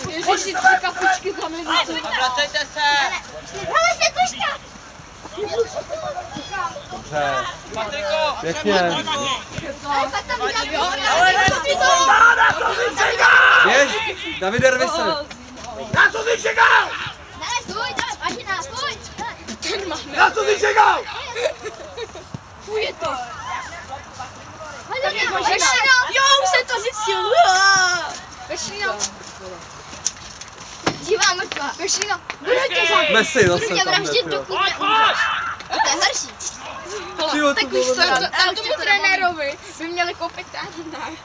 Ježiši, tři kapičky za minutu. Vracejte se! Hele, světluška! Dobře. Patriko! Pěkně. Běž, Davide, rvi se. Na co jsi čekal? Hele, stůj, Pažina, stůj! Ten má Na co jsi čekal? Fuj, je to. Pažina! Jo, už jsem to zjistil. Pešina. Živá mrtvá. Pešina. Budu tě za... Messi Budu zase tě tam vraždit, nebyl. dokud neumřeš. To je horší. Tyjo, Tak víš co, tam tomu trenérovi by měli koupit ten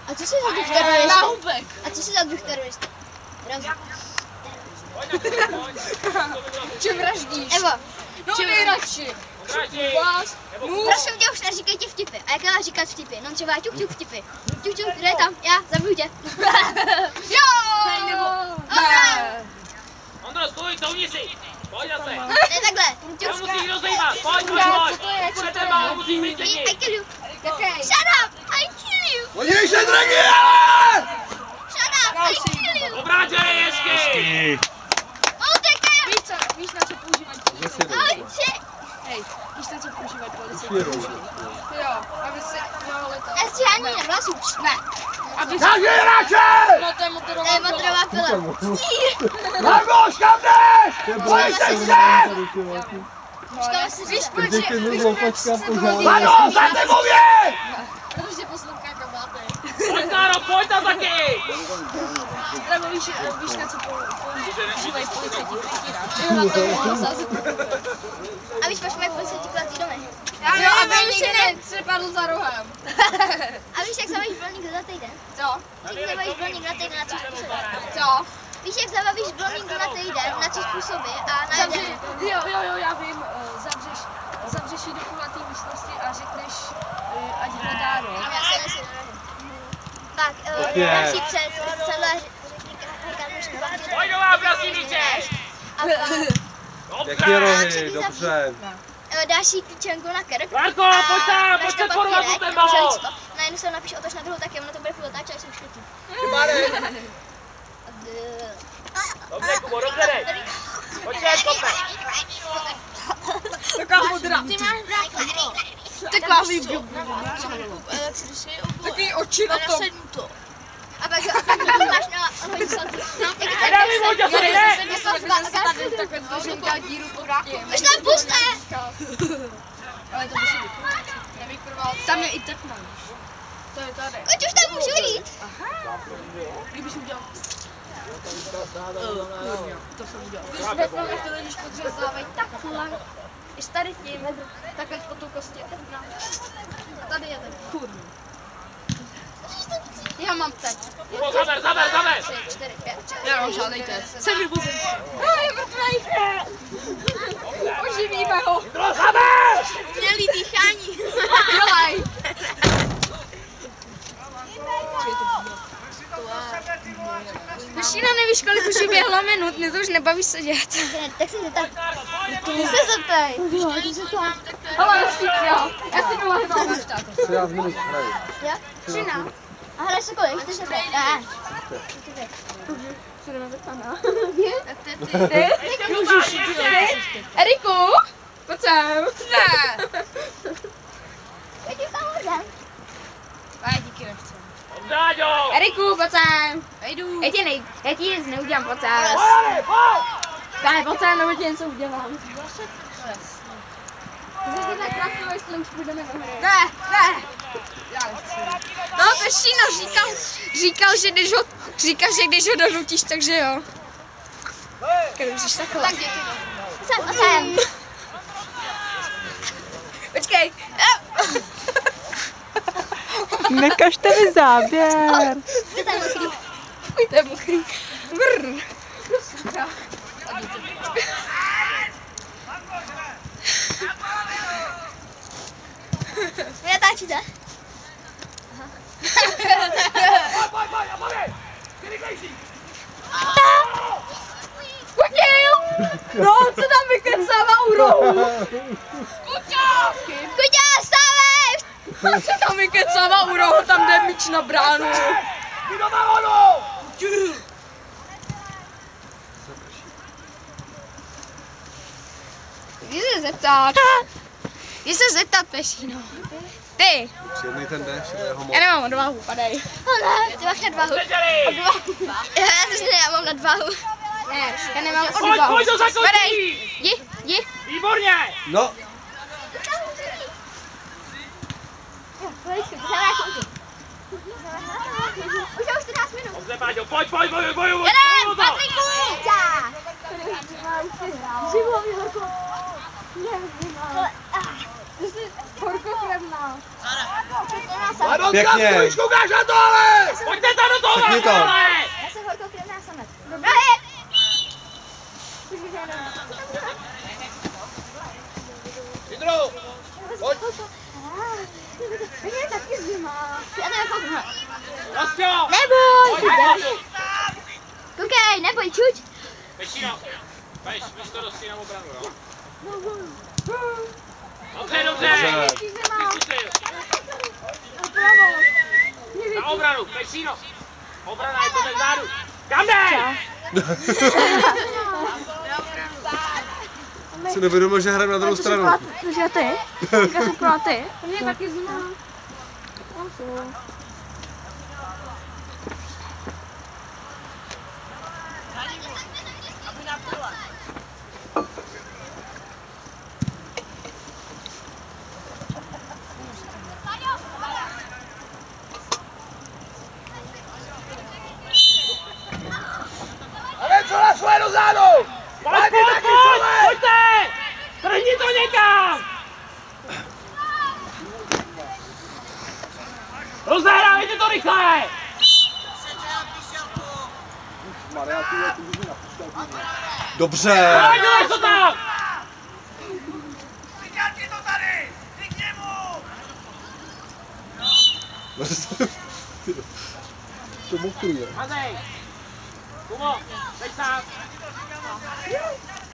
A co jsi za druh terorista? náhubek. A co jsi za druh terorista? Čem vraždíš? Evo, No nejradši. Vás. prosím tě, už neříkejte vtipy. A jak já říkat vtipy? No třeba ťuk vtipy. Ťuk, kdo je tam? Já, zabiju tě. Jo! Ne. Ondro, stůj, touni si! Pojď na se! Ne takhle. To Ťuk. musí někdo zajímat! Pojď! Co to je? Bude téma, musí být I lidi! kill you. Jaký? Shut up, I kill you. Podívej se, Dragie! Shut up, I kill you. Obrátěj ježky! Utekej. Víš na co používají? Zase jdou. Oči. Hej, víš na co používají policie? Jedou. Jo, aby si... No, ale to... Já stříhání na vlasu. Ne. Aby si... Naži hráče! No, to je To motorová je kola. motorová pila. Margoš, kam jdeš? Pojď se Víš proč Děti je? mi Víš loupačka proč se to pořád. hodí? Mano, za tebově! Protože poslouchá kabáty. Pojď, Káro, pojď tam taky! Nebo víš na co používají policajti krytíra? Jo, na to zase. A víš, proč mají policajti kulatý domy? Jo, aby už si netřepadl za rohem. A víš, jak zabavíš blondýnku za týden? Co? Víš, jak zabavíš blondýnku na týden na 3 způsoby? Co? Víš, jak zabavíš blondýnku na týden na 3 způsoby a na jeden? Jo, já vím, zavřeš jí do kulatý místnosti a řekneš, ať hledá roh. Já se nesu. Pak, další před, celá říká, Pojď do vás, jasníče! a pak Pěkně rohy, dobře. dáš jí klíčenku na krk. Marko, pojď tam, pojď se porvat po ten balón! Na jednu se napíš otoč na druhou, tak ono to bude furt otáčet, až jsou škrtí. Dobře, Kubo, dobře dej! Počkej, kope! Taková modrá. Ty máš brát. Taková výbuch. Takový oči na tom. A pak máš na hodně salty. Nedá mi voď, já se ne! Takhle zloženka díru pod tím. Už tam puste! Ale to musí být. Tam je i tepna. To je tady. Koť už tam můžu jít. Kdybych udělal. To jsem udělal. Když ve filmech to když podřezávají takhle. I s tady tím. Takhle po tou kostí je tepna. A tady je ten. Kurva. Já mám teď. Kubo, zaber! 3, 4, 5, 6. Já mám žádnej test. Jsem vybuzen. Je mrtvej. Oživíme ho. Zaber! Mělý dýchání. Dělej. Pešina nevíš, kolik už uběhlo minut, mě to už nebaví sedět. Tak se zeptej. Ty se zeptej. Ale já si doma hrál. 13 minut hrají. Jo? 13. A hraješ se kolik? 4 ne. Co jdeme zeptat, no? Ty? Eriku? Pojď sem. Ne. Pojď už tam hodem. A díky nechci. Dáďo! Eriku, pojď sem. Jdu. Já ti nic neudělám, pojď sem. Pojď, pojď! Káne, pojď sem, nebo ti něco udělám. Zase tak krátko, jestli už půjdeme na hry. Ne. Já nechci. No, Pešina říkal, že když ho donutíš, takže jo. Když musíš takhle. Tak děti. Sem. Počkej. Nekažte mi záběr. To je mokrý. Brr. Vy natáčíte? Pojď, a pojď! Ty rychlejší! Kutil! No, co tam vykecává u rohu? Kuťa, stávej! Co tam vykecává u rohu, tam jde míč na bránu. Jdi do balonu! Jdi se zeptat. Jdi se zeptat, Pešíno. Ty. Příjemný ten déšť, jeho moc. Já nemám odvahu, padej. Ty máš nadvahu. Drželi! Já mám nadvahu. Ne, já nemám Pojď, odvahu. pojď do Padej. zakončení! Jdi. Výborně! No, Už je 14 minut. Dobře, Páťo, pojď, bojuj! Jedem, Patriku! Já. Živou, Horko. Horko krevná. pěkně. Koukáš na to, ale! Pojďte tam do toho, Řekni to. ale! Já jsem Horko krevná samec. Dobrá. Jindro! Pojď! Je taky zima. Já nevím, fakt. Rostio! Neboj! Pojď, Koukej, neboj, čuť. Pešino! Peš, víš to dosti na obranu, jo? Dobře! Vykusil! Na obranu, Pešino! Obrana je to ze zádu! Kam dej! Si nevědomil, že hrajeme na druhou stranu. Že ty? Říkáš úplně ty? Mě taky zima. Ale co na svoje do zádu! Pojďte! Trhni to někam! Rozehrávejte to rychle! Dobře. Dělej to tam! To mokrý je. Hazej! Kubo, teď sám!